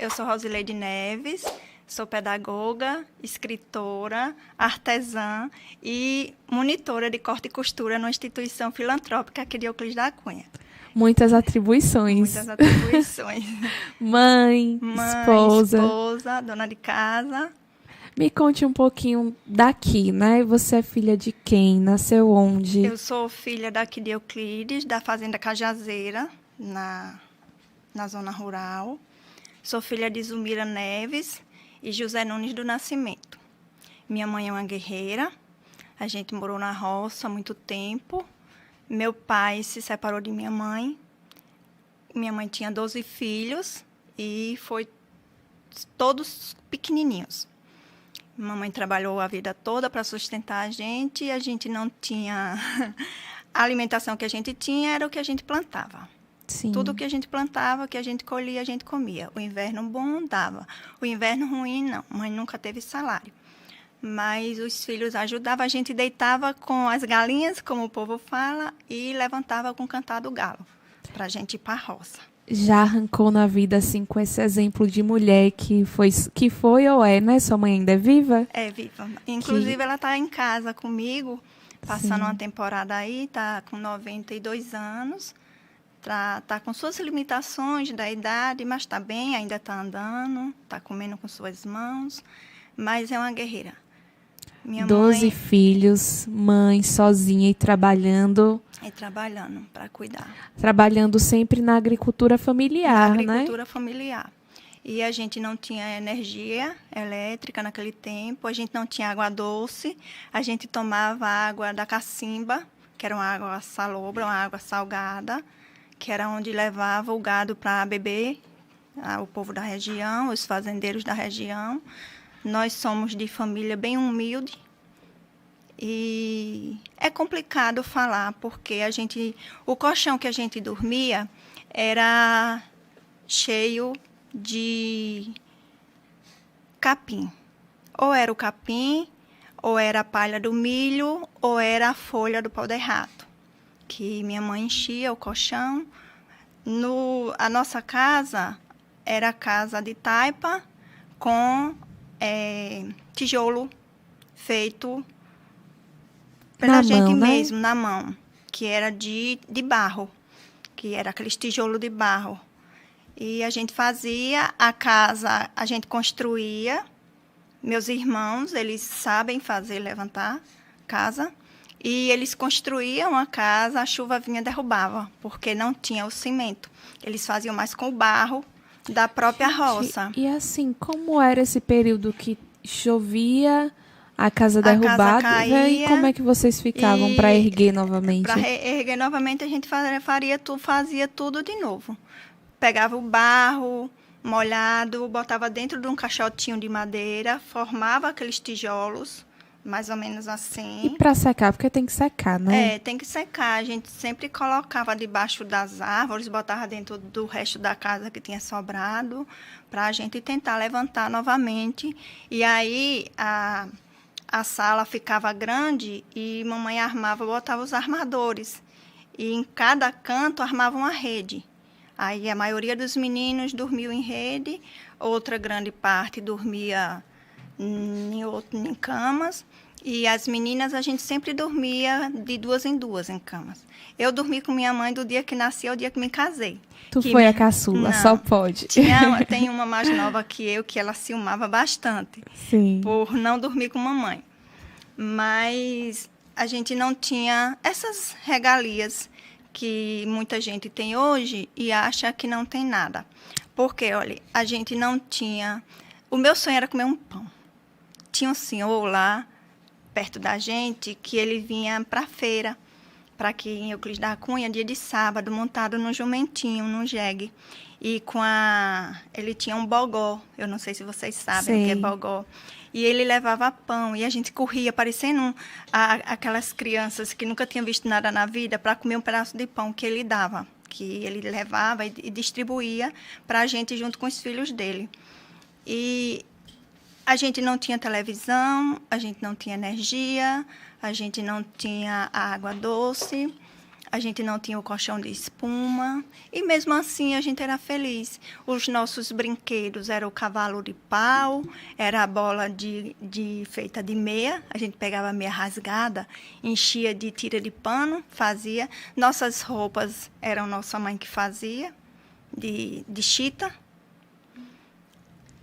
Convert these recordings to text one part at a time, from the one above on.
Eu sou Rosileide Neves, sou pedagoga, escritora, artesã e monitora de corte e costura numa instituição filantrópica aqui de Euclides da Cunha. Muitas atribuições. Muitas atribuições. Mãe, Mãe, esposa. esposa, dona de casa. Me conte um pouquinho daqui, né? Você é filha de quem? Nasceu onde? Eu sou filha daqui de Euclides, da Fazenda Cajazeira, na zona rural. Sou filha de Zumira Neves e José Nunes do Nascimento. Minha mãe é uma guerreira. A gente morou na roça há muito tempo. Meu pai se separou de minha mãe. Minha mãe tinha 12 filhos e foi todos pequenininhos. Mamãe trabalhou a vida toda para sustentar a gente e a gente não tinha... A alimentação que a gente tinha era o que a gente plantava. Sim. Tudo que a gente plantava, que a gente colhia, a gente comia. O inverno bom dava. O inverno ruim, não. Mãe nunca teve salário. Mas os filhos ajudavam. A gente deitava com as galinhas, como o povo fala, e levantava com o cantar do galo, para a gente ir para a roça. Já arrancou na vida, assim, com esse exemplo de mulher que foi ou é, né? Sua mãe ainda é viva? É viva. Inclusive, ela está em casa comigo, passando uma temporada aí, está com 92 anos. Tá com suas limitações da idade, mas está bem, ainda está andando, está comendo com suas mãos, mas é uma guerreira. Minha 12 mãe filhos, mãe sozinha e trabalhando. é trabalhando para cuidar. Trabalhando sempre na agricultura familiar, Na agricultura né? familiar. E a gente não tinha energia elétrica naquele tempo, a gente não tinha água doce, a gente tomava água da cacimba, que era uma água salobra, uma água salgada, que era onde levava o gado para beber, o povo da região, os fazendeiros da região. Nós somos de família bem humilde e é complicado falar, porque o colchão que a gente dormia era cheio de capim. Ou era o capim, ou era a palha do milho, ou era a folha do pau de rato, que minha mãe enchia o colchão. A nossa casa era casa de taipa com tijolo feito pela gente mesmo, na mão, que era de barro, que era aqueles tijolos de barro. E a gente fazia a casa, a gente construía. Meus irmãos, eles sabem levantar casa. E eles construíam a casa, a chuva vinha e derrubava, porque não tinha o cimento. Eles faziam mais com o barro da própria roça. E assim, como era esse período que chovia, a casa derrubada, caía, e como é que vocês ficavam para erguer novamente? Para erguer novamente, a gente fazia tudo de novo. Pegava o barro molhado, botava dentro de um caixotinho de madeira, formava aqueles tijolos, mais ou menos assim. E para secar, porque tem que secar, né? Tem que secar. A gente sempre colocava debaixo das árvores, botava dentro do resto da casa que tinha sobrado, para a gente tentar levantar novamente. E aí a sala ficava grande e mamãe botava os armadores. E em cada canto armava uma rede. Aí a maioria dos meninos dormiam em rede, outra grande parte dormia em camas. E as meninas, a gente sempre dormia de 2 em 2 em camas. Eu dormi com minha mãe do dia que nasci ao dia que me casei. Tu foi a caçula, só pode. Tem uma mais nova que eu, que ela ciumava bastante. Sim. Por não dormir com mamãe. Mas a gente não tinha essas regalias que muita gente tem hoje e acha que não tem nada. Porque, olha, a gente não tinha... O meu sonho era comer um pão. Tinha um senhor lá, perto da gente, que ele vinha para a feira, para aqui em Euclides da Cunha, dia de sábado, montado num jumentinho, num jegue. E ele tinha um bogó, eu não sei se vocês sabem o que é bogó. E ele levava pão, e a gente corria, parecendo aquelas crianças que nunca tinham visto nada na vida, para comer um pedaço de pão que ele dava, que ele levava e distribuía para a gente junto com os filhos dele. E a gente não tinha televisão, a gente não tinha energia, a gente não tinha água doce, A gente não tinha o colchão de espuma. E mesmo assim a gente era feliz. Os nossos brinquedos eram o cavalo de pau, era a bola feita de meia. A gente pegava a meia rasgada, enchia de tira de pano, fazia. Nossas roupas eram nossa mãe que fazia, de chita.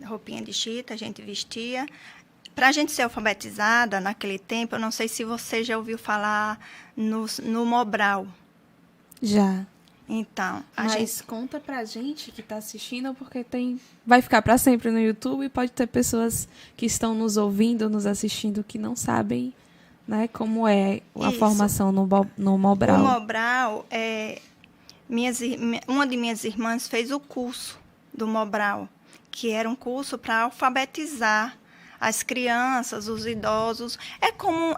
Roupinha de chita, a gente vestia. Para a gente ser alfabetizada naquele tempo, eu não sei se você já ouviu falar no Mobral. Já. Então, Mas conta pra gente que está assistindo, porque vai ficar para sempre no YouTube e pode ter pessoas que estão nos ouvindo, nos assistindo, que não sabem, né, como é a formação no Mobral. O Mobral, uma de minhas irmãs fez o curso do Mobral, que era um curso para alfabetizar as crianças, os idosos. É como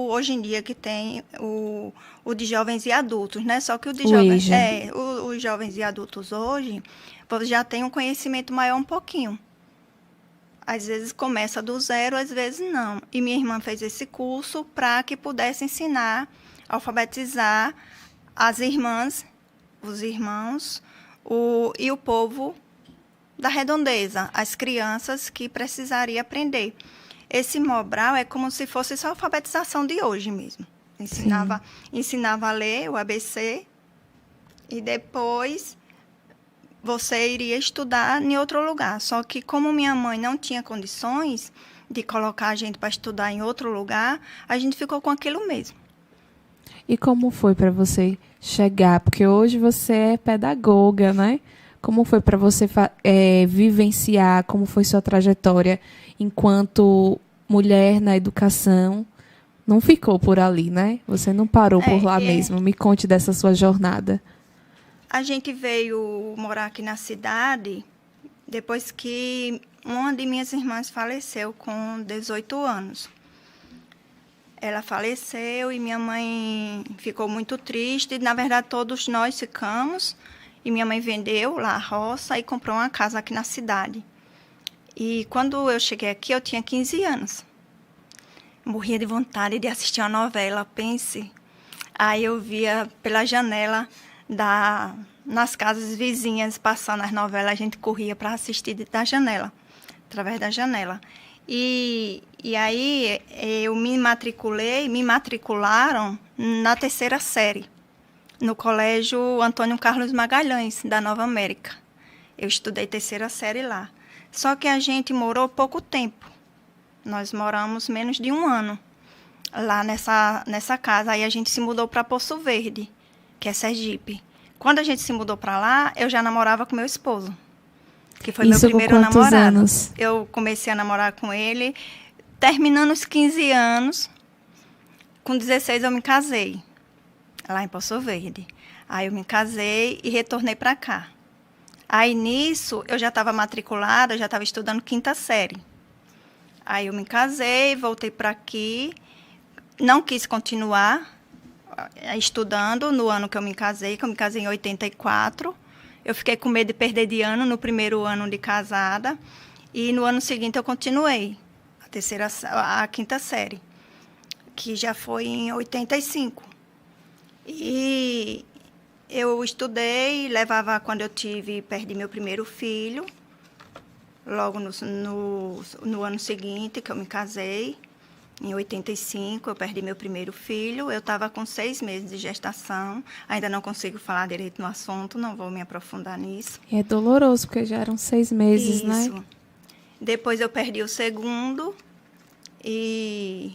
hoje em dia que tem o de jovens e adultos, né? Só que o de jovens, os jovens e adultos hoje já tem um conhecimento maior um pouquinho. Às vezes começa do zero, às vezes não. E minha irmã fez esse curso para que pudesse ensinar, alfabetizar as irmãs, os irmãos e o povo da redondeza, as crianças que precisariam aprender. Esse Mobral é como se fosse só a alfabetização de hoje mesmo. Ensinava a ler o ABC e depois você iria estudar em outro lugar. Só que como minha mãe não tinha condições de colocar a gente para estudar em outro lugar, a gente ficou com aquilo mesmo. E como foi para você chegar? Porque hoje você é pedagoga, né? Como foi para você vivenciar, como foi sua trajetória enquanto mulher na educação? Não ficou por ali, né? Você não parou por lá mesmo. Me conte dessa sua jornada. A gente veio morar aqui na cidade depois que uma de minhas irmãs faleceu com 18 anos. Ela faleceu e minha mãe ficou muito triste. Na verdade, todos nós ficamos. E minha mãe vendeu lá a roça e comprou uma casa aqui na cidade. E quando eu cheguei aqui, eu tinha 15 anos. Morria de vontade de assistir uma novela, pense. Aí eu via pela janela nas casas vizinhas passando as novelas, a gente corria para assistir da janela, através da janela. E aí eu me matricularam na 3ª série. No Colégio Antônio Carlos Magalhães, da Nova América. Eu estudei 3ª série lá. Só que a gente morou pouco tempo. Nós moramos menos de 1 ano lá nessa casa. Aí a gente se mudou para Poço Verde, que é Sergipe. Quando a gente se mudou para lá, eu já namorava com meu esposo, que foi meu primeiro namorado. Anos? Eu comecei a namorar com ele, terminando os 15 anos. Com 16 eu me casei. Lá em Poço Verde. Aí eu me casei e retornei para cá. Aí nisso eu já estava matriculada, já estava estudando 5ª série. Aí eu me casei, voltei para aqui, não quis continuar estudando no ano que eu me casei em 84. Eu fiquei com medo de perder de ano no primeiro ano de casada e no ano seguinte eu continuei a 5ª série, que já foi em 85. E eu estudei, quando eu perdi meu primeiro filho, logo no ano seguinte que eu me casei, em 85, eu perdi meu primeiro filho. Eu estava com 6 meses de gestação, ainda não consigo falar direito no assunto, não vou me aprofundar nisso. É doloroso, porque já eram 6 meses, Isso. Né? Depois eu perdi o segundo e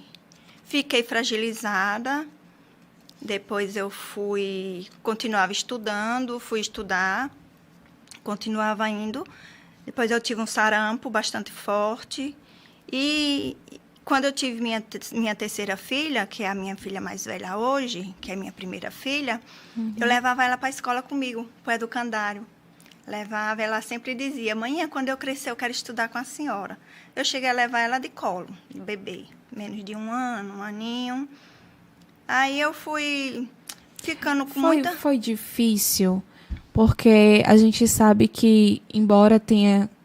fiquei fragilizada. Depois eu continuava estudando, fui estudar, continuava indo. Depois eu tive um sarampo bastante forte. E quando eu tive minha 3ª filha, que é a minha filha mais velha hoje, que é a minha primeira filha, eu levava ela para a escola comigo, para o educandário. Levava, ela sempre dizia, mãe, quando eu crescer eu quero estudar com a senhora. Eu cheguei a levar ela de colo, de bebê, menos de 1 ano, 1 aninho. Aí eu fui ficando com muita... Foi difícil, porque a gente sabe que, embora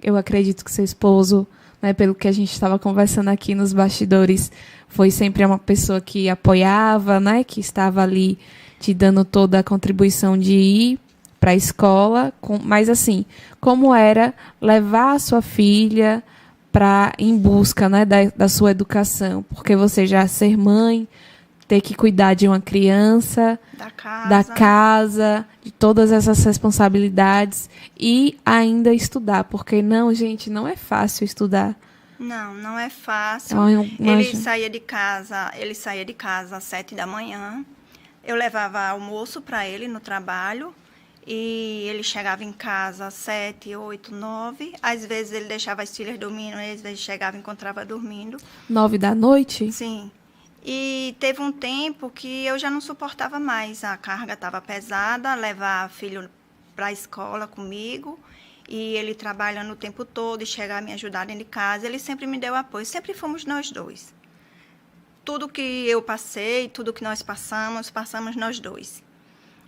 eu acredito que seu esposo né? Pelo que a gente estava conversando aqui nos bastidores, foi sempre uma pessoa que apoiava, né? Que estava ali te dando toda a contribuição de ir para a escola. Mas, assim, como era levar a sua filha em busca, né, da sua educação? Porque você já ser mãe, ter que cuidar de uma criança, da casa, de todas essas responsabilidades e ainda estudar, porque não, gente, não é fácil estudar. Não é fácil. Ele saía de casa às 7 da manhã. Eu levava almoço para ele no trabalho e ele chegava em casa às 7, 8, 9. Às vezes ele deixava as filhas dormindo, às vezes chegava e encontrava dormindo. 9 da noite? Sim. E teve um tempo que eu já não suportava mais. A carga estava pesada, levar filho para a escola comigo. E ele trabalhando o tempo todo e chegar a me ajudar dentro de casa. Ele sempre me deu apoio. Sempre fomos nós dois. Tudo que eu passei, tudo que nós passamos nós dois.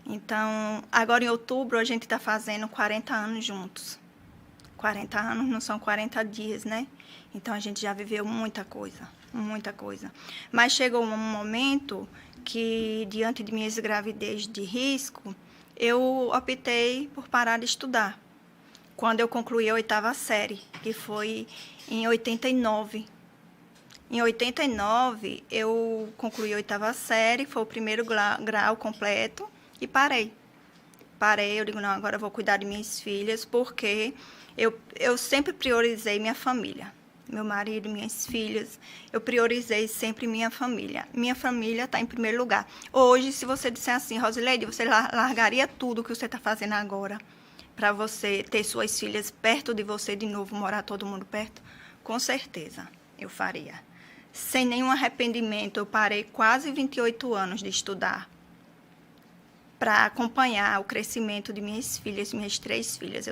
Então, agora em outubro, a gente está fazendo 40 anos juntos. 40 anos não são 40 dias, né? Então, a gente já viveu muita coisa. Muita coisa. Mas chegou um momento que, diante de minha gravidez de risco, eu optei por parar de estudar. Quando eu concluí a 8ª série, que foi em 89. Em 89, eu concluí a 8ª série, foi o primeiro grau completo e parei. Eu digo, não, agora eu vou cuidar de minhas filhas, porque eu sempre priorizei minha família. Meu marido, minhas filhas, eu priorizei sempre minha família. Minha família está em primeiro lugar. Hoje, se você disser assim, Rosileide, você largaria tudo que você está fazendo agora para você ter suas filhas perto de você de novo, morar todo mundo perto? Com certeza, eu faria. Sem nenhum arrependimento, eu parei quase 28 anos de estudar para acompanhar o crescimento de minhas filhas, minhas 3 filhas.